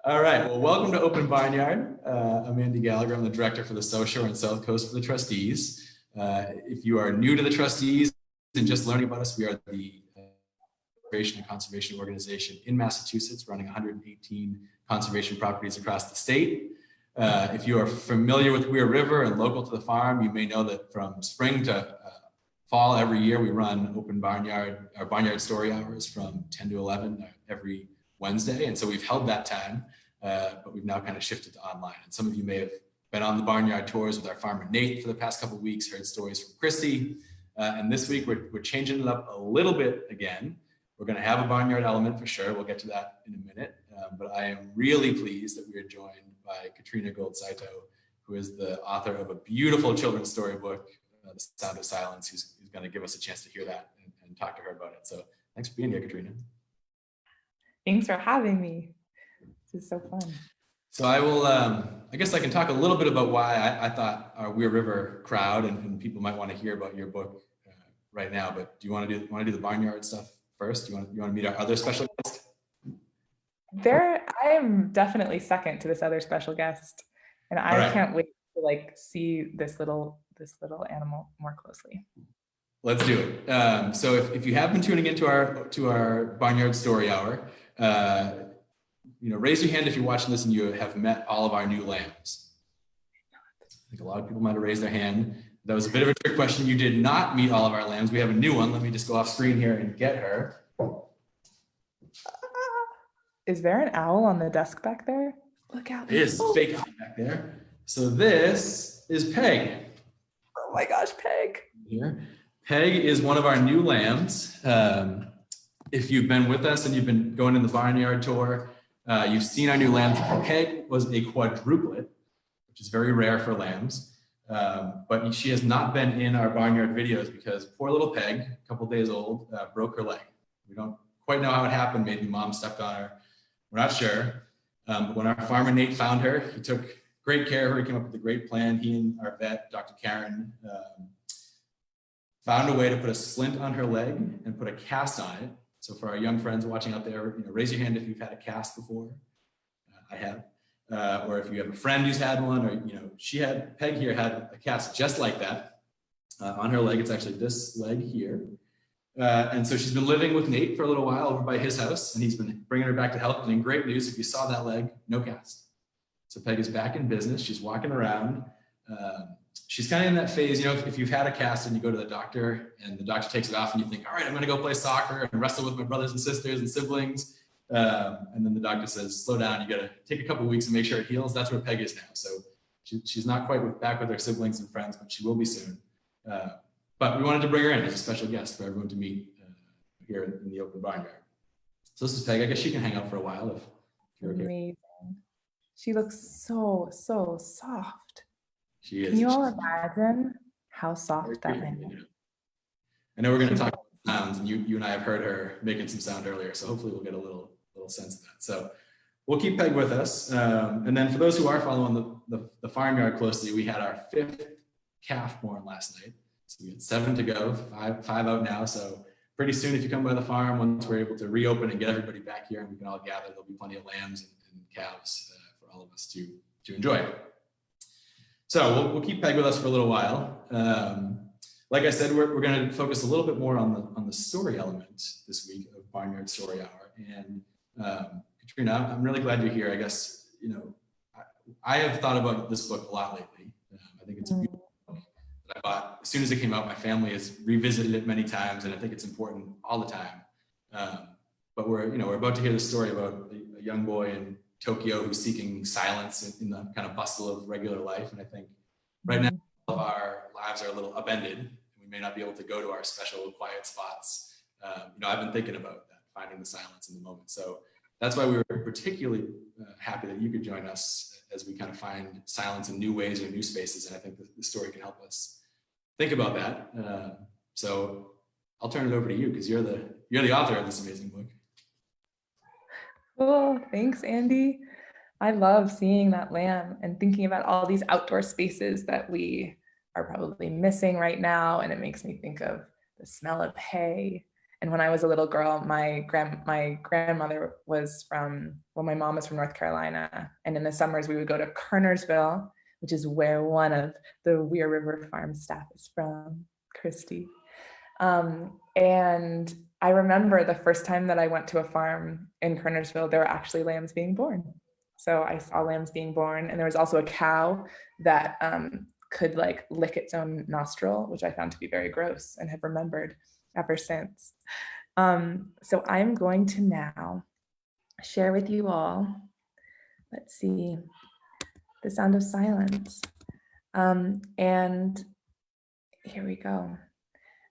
All right, well, welcome to Open Barnyard. I'm Andy Gallagher. I'm the director for the South Shore and South Coast for the Trustees. If you are new to the Trustees and just learning about us, we are the conservation and conservation organization in Massachusetts, running 118 conservation properties across the state. If you are familiar with Weir River and local to the farm, you may know that from spring to fall every year, we run Open Barnyard, our Barnyard Story Hours from 10 to 11 every Wednesday. And so we've held that time, but we've now kind of shifted to online. And some of you may have been on the Barnyard tours with our farmer Nate for the past couple of weeks, heard stories from Christy. And this week we're changing it up a little bit again. We're going to have a barnyard element for sure. We'll get to that in a minute. But I am really pleased that we are joined by Katrina Goldsaito, who is the author of a beautiful children's storybook, The Sound of Silence, who's going to give us a chance to hear that and talk to her about it. So thanks for being here, Katrina. Thanks for having me. This is so fun. So I will, I guess I can talk a little bit about why I thought our Weir River crowd and people might want to hear about your book right now. But do you want to do the barnyard stuff first? Do you want to meet our other special guest? I am definitely second to this other special guest, and I can't wait to see this little animal more closely. Let's do it. So if you have been tuning into our Barnyard Story Hour, raise your hand if you're watching this and you have met all of our new lambs. I think a lot of people might have raised their hand. That was a bit of a trick question. You did not meet all of our lambs. We have a new one. Let me just go off screen here and get her. Is there an owl on the desk back there? Look out. It is fake owl back there. So this is Peg. Oh my gosh, Peg. Here. Peg is one of our new lambs. If you've been with us and you've been going in the barnyard tour, you've seen our new lambs. Peg was a quadruplet, which is very rare for lambs. But she has not been in our barnyard videos because poor little Peg, a couple days old, broke her leg. We don't quite know how it happened. Maybe mom stepped on her. We're not sure. But when our farmer Nate found her, he took great care of her. He came up with a great plan. He and our vet, Dr. Karen, found a way to put a splint on her leg and put a cast on it. So for our young friends watching out there, raise your hand if you've had a cast before. I have. Or if you have a friend who's had one, or Peg here had a cast just like that on her leg. It's actually this leg here. And so she's been living with Nate for a little while over by his house, and he's been bringing her back to health. And in great news, if you saw that leg, no cast. So Peg is back in business. She's walking around. She's kind of in that phase, if you've had a cast and you go to the doctor and the doctor takes it off and you think, all right, I'm going to go play soccer and wrestle with my brothers and sisters and siblings. And then the doctor says, slow down, you got to take a couple of weeks and make sure it heals. That's where Peg is now. So she's not quite back with her siblings and friends, but she will be soon. But we wanted to bring her in as a special guest for everyone to meet here in the Open Barnyard. So this is Peg. I guess she can hang out for a while if you're okay. Amazing. She looks so soft. She is. Can you all imagine how soft that lamb is? I know we're going to talk about sounds, and you and I have heard her making some sound earlier, so hopefully we'll get a little sense of that. So we'll keep Peg with us. And then for those who are following the farmyard closely, we had our 5th calf born last night. So we had 7 to go, five out now. So pretty soon, if you come by the farm, once we're able to reopen and get everybody back here and we can all gather, there'll be plenty of lambs and calves for all of us to enjoy. So we'll keep Peg with us for a little while. Like I said, we're going to focus a little bit more on the story element this week of Barnyard Story Hour. And Katrina, I'm really glad you're here. I guess, I have thought about this book a lot lately. I think it's a beautiful book that I bought as soon as it came out. My family has revisited it many times, and I think it's important all the time. But we're about to hear the story about a young boy in Tokyo who's seeking silence in the kind of bustle of regular life. And I think right now all of our lives are a little upended, and we may not be able to go to our special quiet spots. I've been thinking about that, finding the silence in the moment. So that's why we were particularly happy that you could join us as we kind of find silence in new ways or new spaces. And I think the story can help us think about that. So I'll turn it over to you because you're the author of this amazing book. Cool. Thanks, Andy. I love seeing that lamb and thinking about all these outdoor spaces that we are probably missing right now. And it makes me think of the smell of hay And when I was a little girl, my grandmother was from, well, my mom was from North Carolina. And in the summers, we would go to Kernersville, which is where one of the Weir River Farm staff is from, Christy. And I remember the first time that I went to a farm in Kernersville, there were actually lambs being born. So I saw lambs being born, and there was also a cow that could like lick its own nostril, which I found to be very gross and have remembered ever since. So I'm going to now share with you all, let's see, The Sound of Silence. And here we go.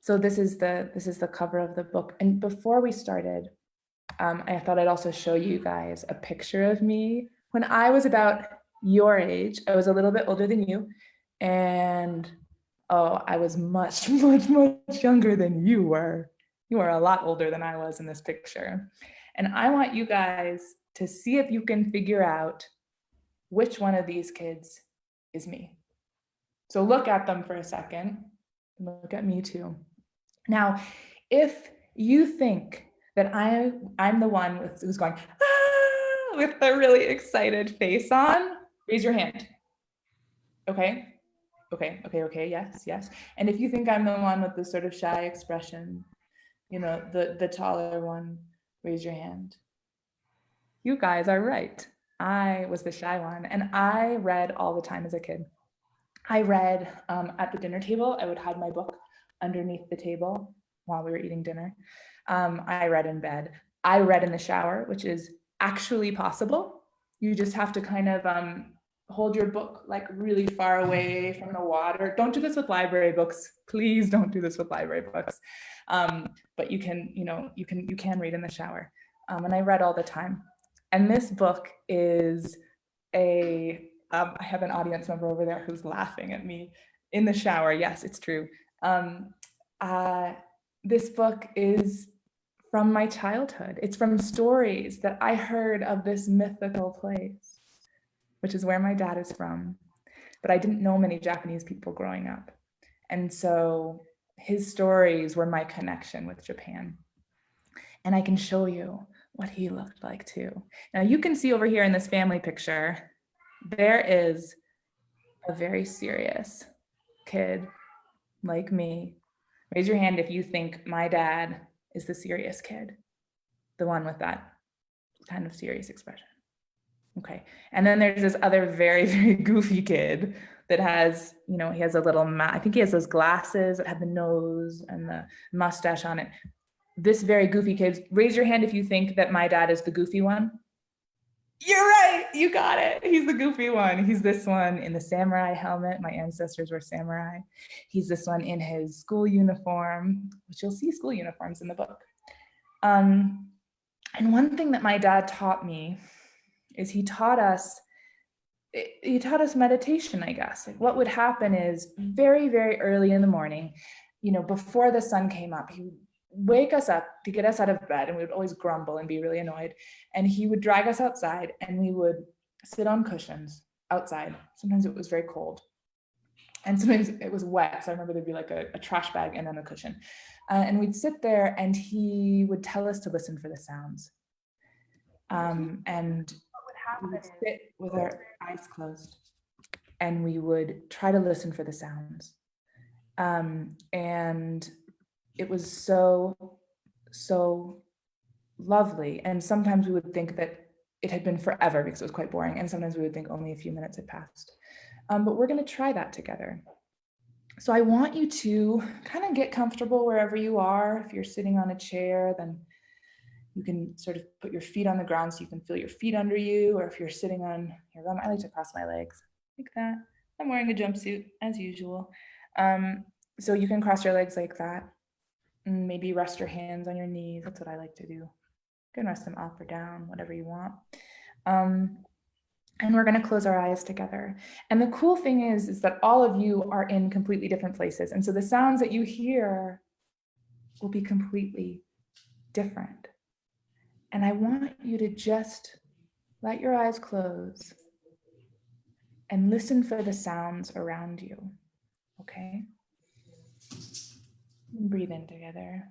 So this is the cover of the book. And before we started, I thought I'd also show you guys a picture of me when I was about your age. I was a little bit older than you, and oh, I was much, much, much younger than you were. You were a lot older than I was in this picture. And I want you guys to see if you can figure out which one of these kids is me. So look at them for a second, and look at me too. Now, if you think that I'm the one who's going, ah, with a really excited face on, raise your hand. Okay, yes. And if you think I'm the one with the sort of shy expression, you know, the taller one, raise your hand. You guys are right. I was the shy one, and I read all the time as a kid. I read at the dinner table. I would hide my book underneath the table while we were eating dinner. I read in bed. I read in the shower, which is actually possible. You just have to kind of hold your book like really far away from the water. Don't do this with library books. Please don't do this with library books. But you can, you can read in the shower. And I read all the time. And this book is I have an audience member over there who's laughing at me in the shower. Yes, it's true. This book is from my childhood. It's from stories that I heard of this mythical place, which is where my dad is from. But I didn't know many Japanese people growing up. And so his stories were my connection with Japan. And I can show you what he looked like too. Now you can see over here in this family picture, there is a very serious kid like me. Raise your hand if you think my dad is the serious kid, the one with that kind of serious expression. Okay, and then there's this other very, very goofy kid that has, he has a little, I think he has those glasses that have the nose and the mustache on it. This very goofy kid, raise your hand if you think that my dad is the goofy one. You're right, you got it. He's the goofy one. He's this one in the samurai helmet. My ancestors were samurai. He's this one in his school uniform, which you'll see school uniforms in the book. And one thing that my dad taught me is he taught us meditation, I guess. Like what would happen is very, very early in the morning, before the sun came up, he would wake us up to get us out of bed, and we would always grumble and be really annoyed. And he would drag us outside, and we would sit on cushions outside. Sometimes it was very cold, and sometimes it was wet. So I remember there'd be like a trash bag and then a cushion. And we'd sit there, and he would tell us to listen for the sounds. And we would sit with our eyes closed, and we would try to listen for the sounds. And it was so, so lovely. And sometimes we would think that it had been forever because it was quite boring. And sometimes we would think only a few minutes had passed. But we're going to try that together. So I want you to kind of get comfortable wherever you are. If you're sitting on a chair, then you can sort of put your feet on the ground so you can feel your feet under you. Or if you're sitting on your bum, I like to cross my legs like that. I'm wearing a jumpsuit as usual. So you can cross your legs like that. Maybe rest your hands on your knees. That's what I like to do. You can rest them up or down, whatever you want. And we're going to close our eyes together. And the cool thing is that all of you are in completely different places. And so the sounds that you hear will be completely different. And I want you to just let your eyes close and listen for the sounds around you. Okay? Breathe in together.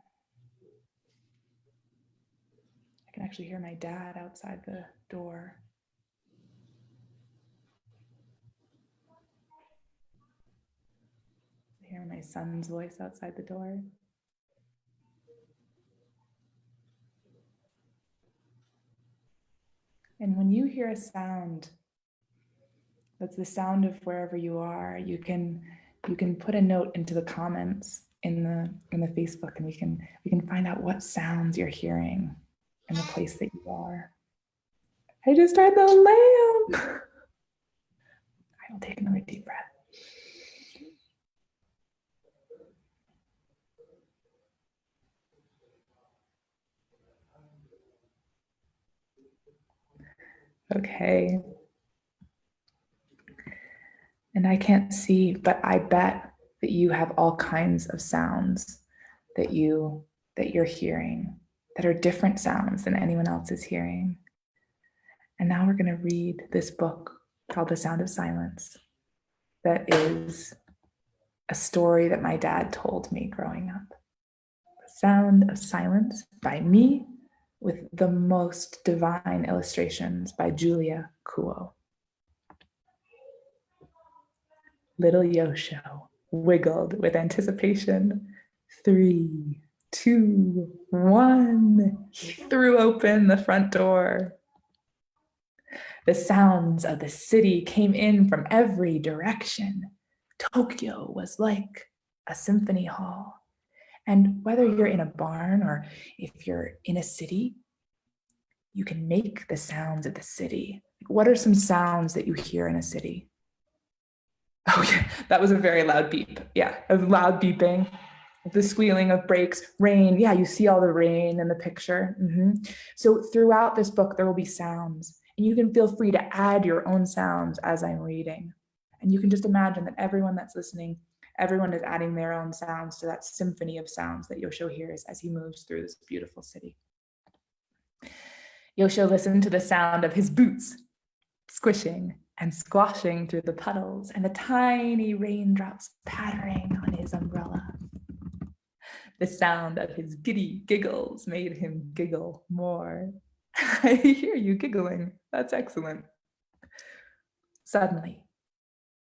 can actually hear my dad outside the door. I hear my son's voice outside the door. And when you hear a sound, that's the sound of wherever you are, you can put a note into the comments in the Facebook, and we can find out what sounds you're hearing in the place that you are. I just heard the lamb. I will take another deep breath. Okay. And I can't see, but I bet that you have all kinds of sounds that you're hearing that are different sounds than anyone else is hearing. And now we're going to read this book called The Sound of Silence. That is a story that my dad told me growing up. The Sound of Silence by me, with the most divine illustrations by Julia Kuo. Little Yoshio wiggled with anticipation. 3, 2, 1. He threw open the front door. The sounds of the city came in from every direction. Tokyo was like a symphony hall. And whether you're in a barn or if you're in a city, you can make the sounds of the city. What are some sounds that you hear in a city? Oh yeah, that was a very loud beep. Yeah, a loud beeping. The squealing of brakes, rain. Yeah, you see all the rain in the picture. So throughout this book, there will be sounds. And you can feel free to add your own sounds as I'm reading. And you can just imagine that everyone that's listening, everyone is adding their own sounds to that symphony of sounds that Yoshio hears as he moves through this beautiful city. Yoshio listened to the sound of his boots squishing and squashing through the puddles and the tiny raindrops pattering on his umbrella. The sound of his giddy giggles made him giggle more. I hear you giggling. That's excellent. Suddenly,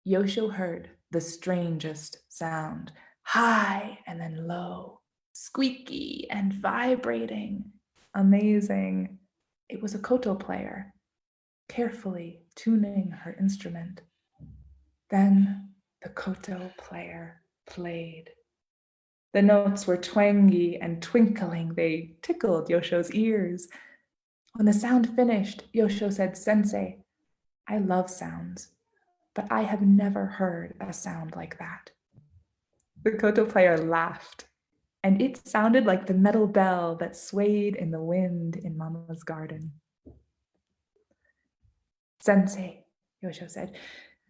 Yoshio heard the strangest sound, high and then low, squeaky and vibrating. Amazing. It was a koto player, carefully tuning her instrument. Then the koto player played. The notes were twangy and twinkling. They tickled Yoshio's ears. When the sound finished, Yoshio said, "Sensei, I love sounds, but I have never heard a sound like that." The koto player laughed, and it sounded like the metal bell that swayed in the wind in Mama's garden. "Sensei," Yoshio said,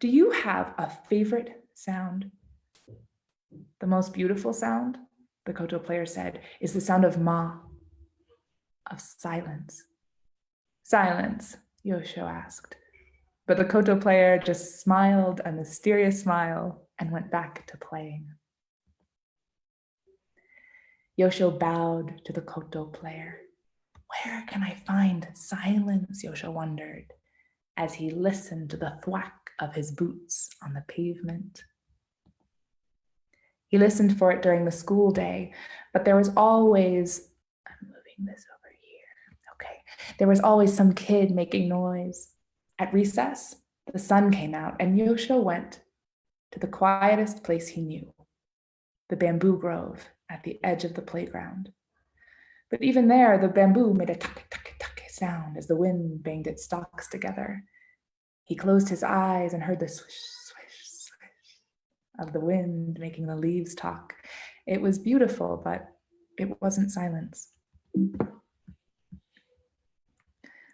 "do you have a favorite sound?" "The most beautiful sound," the koto player said, "is the sound of ma, of silence." "Silence?" Yoshio asked. But the koto player just smiled a mysterious smile and went back to playing. Yoshio bowed to the koto player. Where can I find silence? Yoshio wondered as he listened to the thwack of his boots on the pavement. He listened for it during the school day, but there was always, I'm moving this over here. Okay. There was always some kid making noise. At recess, the sun came out and Yoshio went to the quietest place he knew, the bamboo grove at the edge of the playground. But even there, the bamboo made a tuck sound as the wind banged its stalks together. He closed his eyes and heard the swish, swish, swish of the wind making the leaves talk. It was beautiful, but it wasn't silence.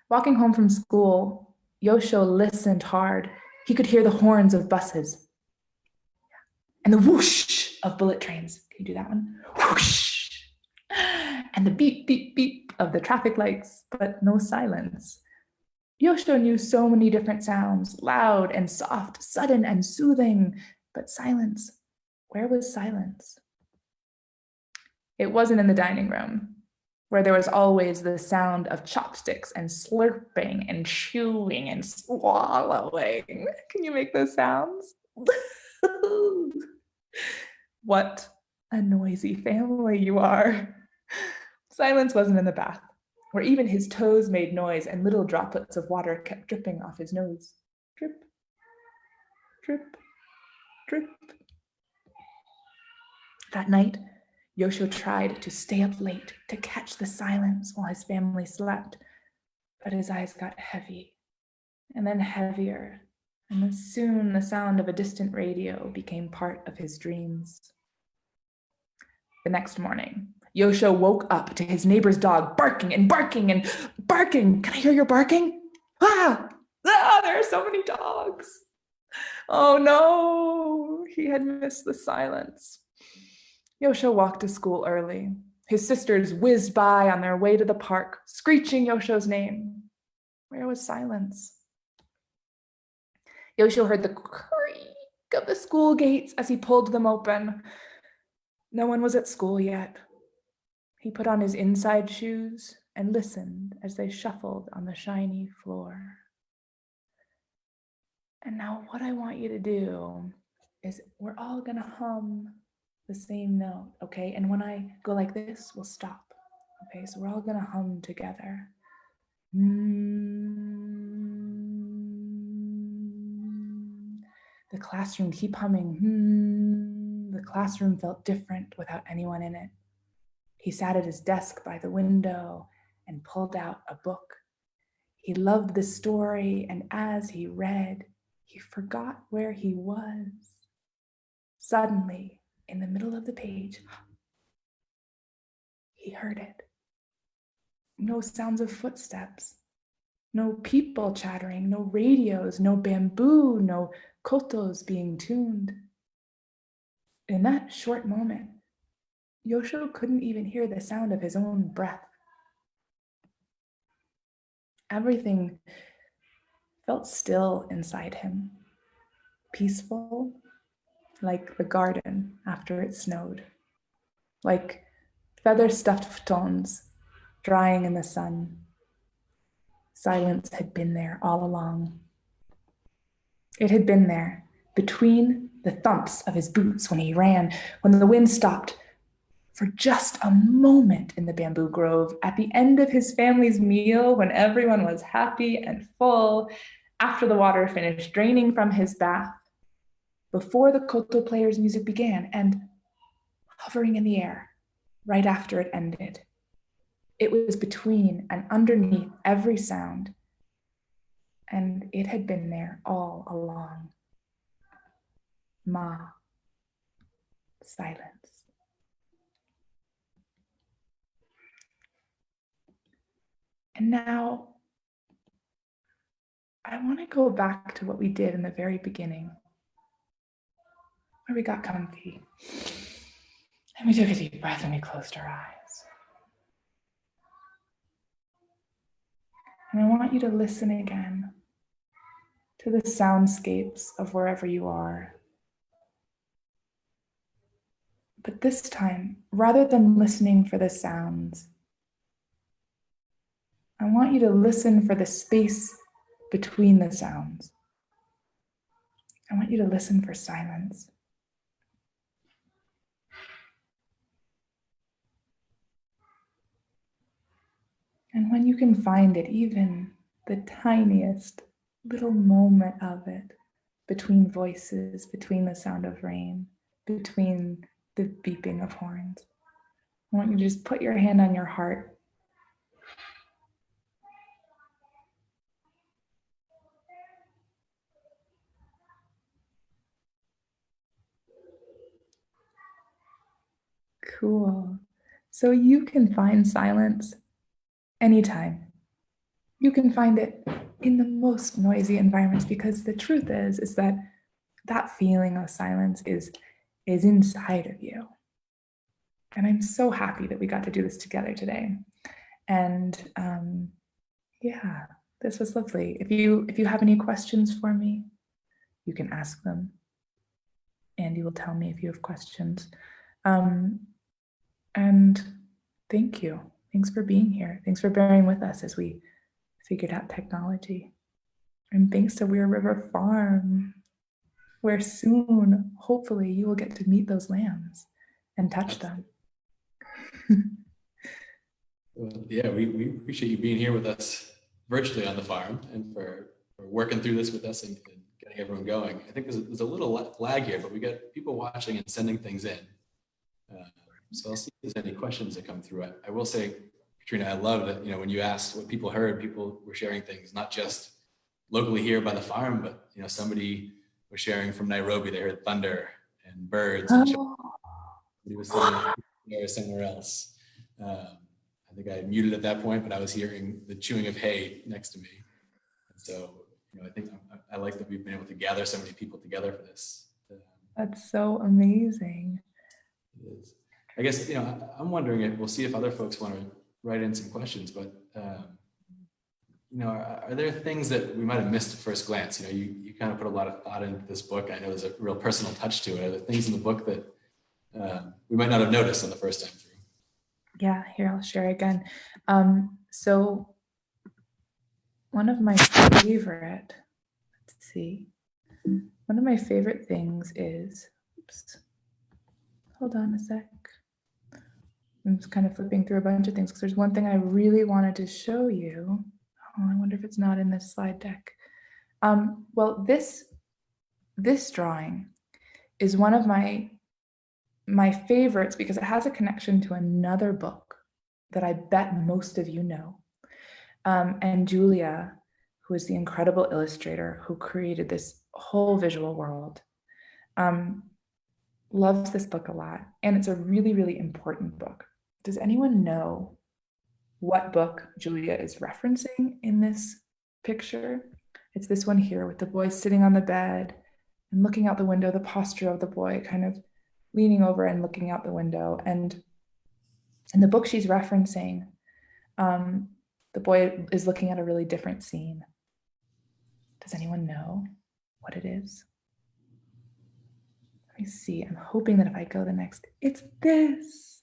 Walking home from school, Yoshio listened hard. He could hear the horns of buses and the whoosh of bullet trains. Can you do that one? Whoosh! And the beep, beep, beep of the traffic lights, but no silence. Yoshio knew so many different sounds, loud and soft, sudden and soothing, but silence. Where was silence? It wasn't in the dining room. where there was always the sound of chopsticks and slurping and chewing and swallowing. Can you make those sounds? What a noisy family you are. Silence wasn't in the bath, where even his toes made noise and little droplets of water kept dripping off his nose. Drip, drip, drip. That night, Yoshio tried to stay up late to catch the silence while his family slept, but his eyes got heavy and then heavier, and soon the sound of a distant radio became part of his dreams. The next morning, Yoshio woke up to his neighbor's dog barking and barking and barking. Can I hear your barking? Ah, there are so many dogs. Oh no, he had missed the silence. Yoshio walked to school early. His sisters whizzed by on their way to the park, screeching Yoshio's name. Where was silence? Yoshio heard the creak of the school gates as he pulled them open. No one was at school yet. He put on his inside shoes and listened as they shuffled on the shiny floor. And now what I want you to do is we're all gonna hum the same note, okay? And when I go like this, we'll stop, okay? So we're all gonna hum together. The classroom, keep humming. The classroom felt different without anyone in it. He sat at his desk by the window and pulled out a book. He loved the story, and as he read, he forgot where he was. Suddenly, in the middle of the page, he heard it. No sounds of footsteps, no people chattering, no radios, no bamboo, no kotos being tuned. In that short moment, Yoshio couldn't even hear the sound of his own breath. Everything felt still inside him, peaceful, like the garden after it snowed, like feather-stuffed futons drying in the sun. Silence had been there all along. It had been there between the thumps of his boots when he ran, when the wind stopped for just a moment in the bamboo grove, at the end of his family's meal, when everyone was happy and full, after the water finished draining from his bath, before the koto player's music began, and hovering in the air right after it ended. It was between and underneath every sound, and it had been there all along. Ma, silence. And now, I want to go back to what we did in the very beginning, where we got comfy. And we took a deep breath and we closed our eyes. And I want you to listen again to the soundscapes of wherever you are. But this time, rather than listening for the sounds, I want you to listen for the space between the sounds. I want you to listen for silence. And when you can find it, even the tiniest little moment of it, between voices, between the sound of rain, between the beeping of horns, I want you to just put your hand on your heart. Cool. So you can find silence anytime. You can find it in the most noisy environments, because the truth is that that feeling of silence is inside of you. And I'm so happy that we got to do this together today. And yeah, this was lovely. If you have any questions for me, you can ask them. Andy will tell me if you have questions. And thank you. Thanks for being here. Thanks for bearing with us as we figured out technology. And thanks to Weir River Farm, where soon, hopefully, you will get to meet those lambs and touch them. Well, yeah, we appreciate you being here with us virtually on the farm and for working through this with us and getting everyone going. I think there's a little lag here, but we got people watching and sending things in. So I'll see if there's any questions that come through. I will say, Katrina, I love that, when you asked what people heard, people were sharing things, not just locally here by the farm, but, somebody was sharing from Nairobi, they heard thunder and birds. And somebody was saying there somewhere else. I think I had muted at that point, but I was hearing the chewing of hay next to me. And so, I think I like that we've been able to gather so many people together for this. That's so amazing. It is. I guess, I'm wondering if we'll see if other folks want to write in some questions, but, are there things that we might have missed at first glance? You kind of put a lot of thought into this book. I know there's a real personal touch to it. Are there things in the book that we might not have noticed on the first time through? Yeah, here, I'll share again. So one of my favorite, one of my favorite things is, hold on a sec. I'm just kind of flipping through a bunch of things because there's one thing I really wanted to show you. Oh, I wonder if it's not in this slide deck. Well, this drawing is one of my favorites because it has a connection to another book that I bet most of you know. And Julia, who is the incredible illustrator who created this whole visual world, loves this book a lot. And it's a really, really important book. Does anyone know what book Julia is referencing in this picture? It's this one here with the boy sitting on the bed and looking out the window, the posture of the boy kind of leaning over and looking out the window. And in the book she's referencing, the boy is looking at a really different scene. Does anyone know what it is? Let me see. I'm hoping that if I go the next, it's this.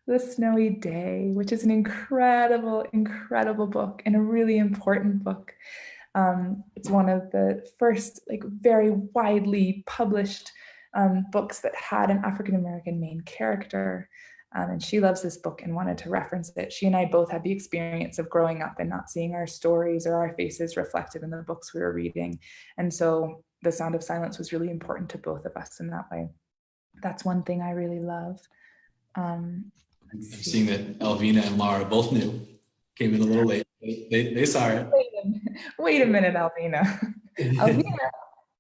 The Snowy Day, which is an incredible, incredible book and a really important book. It's one of the first very widely published books that had an African-American main character. And she loves this book and wanted to reference it. She and I both had the experience of growing up and not seeing our stories or our faces reflected in the books we were reading. And so The Sound of Silence was really important to both of us in that way. That's one thing I really love. I'm seeing that Elvina and Laura both knew, came in a little late. They saw it. Wait a minute, Elvina. Elvina,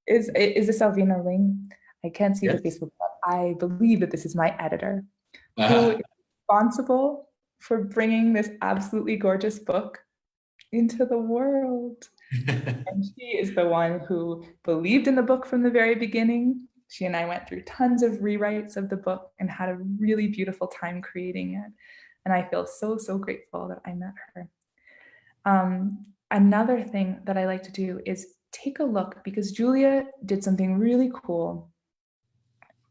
is this Elvina Ling? I can't see the Facebook, but I believe that this is my editor who is responsible for bringing this absolutely gorgeous book into the world. And she is the one who believed in the book from the very beginning. She and I went through tons of rewrites of the book and had a really beautiful time creating it. And I feel so, so grateful that I met her. Another thing that I like to do is take a look, because Julia did something really cool.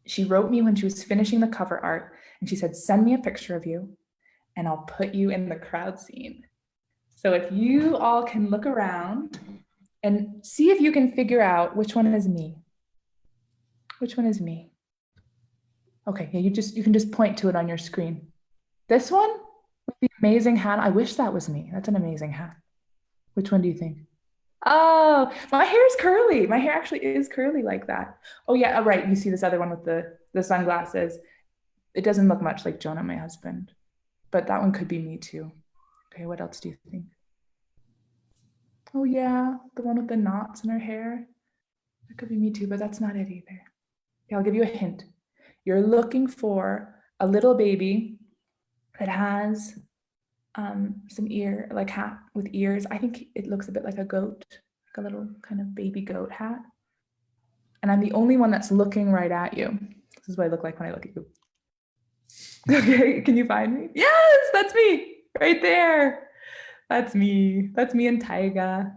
She wrote me when she was finishing the cover art, and she said, send me a picture of you and I'll put you in the crowd scene. So if you all can look around and see if you can figure out which one is me. Which one is me? Okay, yeah, you can just point to it on your screen. This one with the amazing hat. I wish that was me. That's an amazing hat. Which one do you think? Oh, my hair is curly. My hair actually is curly like that. Oh yeah, right. You see this other one with the sunglasses. It doesn't look much like Jonah, my husband, but that one could be me too. Okay, what else do you think? Oh yeah, the one with the knots in her hair. That could be me too, but that's not it either. Okay, I'll give you a hint. You're looking for a little baby that has some hat with ears. I think it looks a bit like a goat, like a little kind of baby goat hat. And I'm the only one that's looking right at you. This is what I look like when I look at you. Okay, can you find me? Yes, that's me right there. That's me. That's me and Taiga,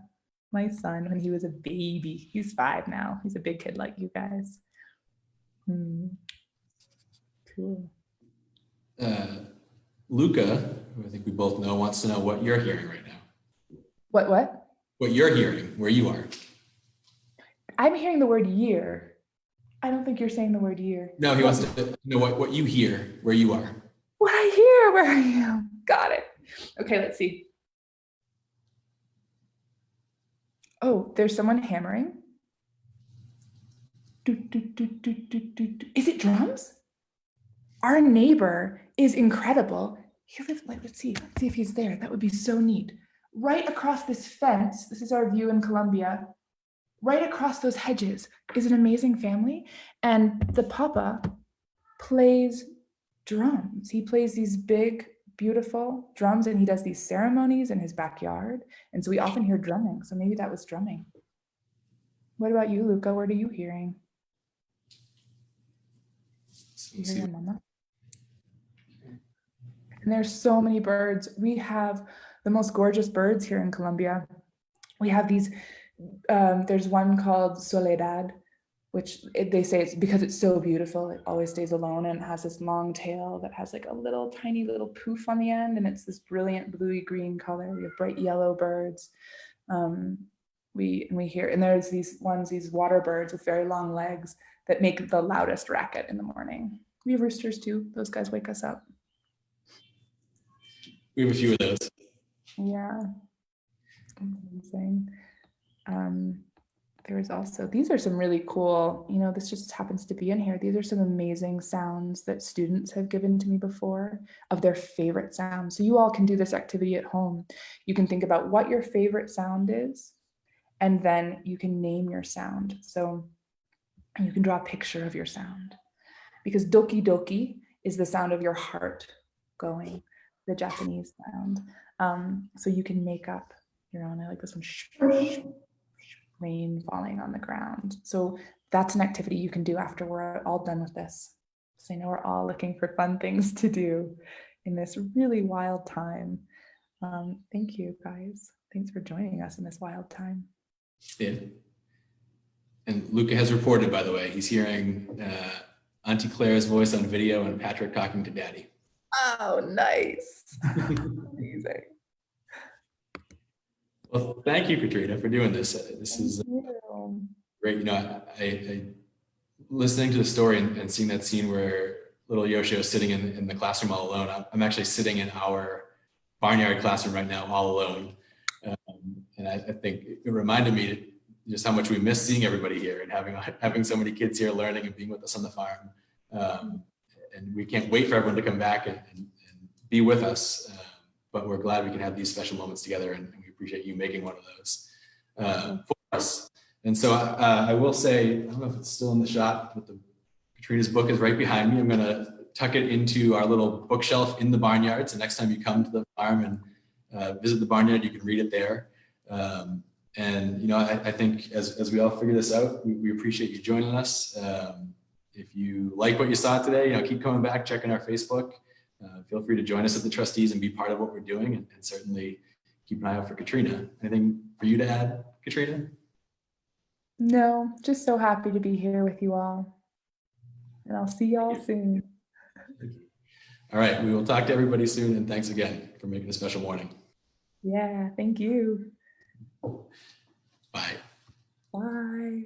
my son, when he was a baby. He's 5 now. He's a big kid like you guys. Cool. Luca, who I think we both know, wants to know what you're hearing right now. What? What you're hearing, where you are. I'm hearing the word year. I don't think you're saying the word year. No, he wants to know what you hear, where you are. What I hear, where I am. Got it. Okay, let's see. Oh, there's someone hammering. Is it drums? Our neighbor is incredible. He lives, let's see if he's there. That would be so neat. Right across this fence, this is our view in Colombia. Right across those hedges is an amazing family. And the papa plays drums. He plays these big, beautiful drums, and he does these ceremonies in his backyard. And so we often hear drumming. So maybe that was drumming. What about you, Luca? What are you hearing? You hear your mama? And there's so many birds. We have the most gorgeous birds here in Colombia. We have these, there's one called Soledad, which they say it's because it's so beautiful, it always stays alone, and it has this long tail that has like a little tiny little poof on the end, and it's this brilliant bluey green color. We have bright yellow birds. We hear, and there's these water birds with very long legs that make the loudest racket in the morning. We have roosters too. Those guys wake us up. We have a few of those. Yeah. Amazing. There's also, these are some really cool, this just happens to be in here. These are some amazing sounds that students have given to me before of their favorite sounds. So you all can do this activity at home. You can think about what your favorite sound is, and then you can name your sound. So you can draw a picture of your sound, because doki doki is the sound of your heart going, the Japanese sound. So you can make up your own. I like this one. Rain falling on the ground. So that's an activity you can do after we're all done with this. So I know we're all looking for fun things to do in this really wild time. Thank you, guys. Thanks for joining us in this wild time. Yeah. And Luca has reported, by the way, he's hearing Auntie Claire's voice on video and Patrick talking to Daddy. Oh, nice. Amazing. Well, thank you, Katrina, for doing this. This is great. I listening to the story and seeing that scene where little Yoshio is sitting in the classroom all alone. I'm actually sitting in our Barnyard classroom right now, all alone. And I think it reminded me just how much we miss seeing everybody here and having so many kids here learning and being with us on the farm. And we can't wait for everyone to come back and be with us. But we're glad we can have these special moments together, and we appreciate you making one of those for us. And so I will say, I don't know if it's still in the shot, but Katrina's book is right behind me. I'm going to tuck it into our little bookshelf in the barnyard. So next time you come to the farm and visit the barnyard, you can read it there. And I think as we all figure this out, we appreciate you joining us. If you like what you saw today, keep coming back, checking our Facebook. Feel free to join us at the Trustees and be part of what we're doing, and certainly keep an eye out for Katrina. Anything for you to add, Katrina? No, just so happy to be here with you all. And I'll see y'all soon. All right, we will talk to everybody soon, and thanks again for making a special morning. Yeah, thank you. Bye. Bye.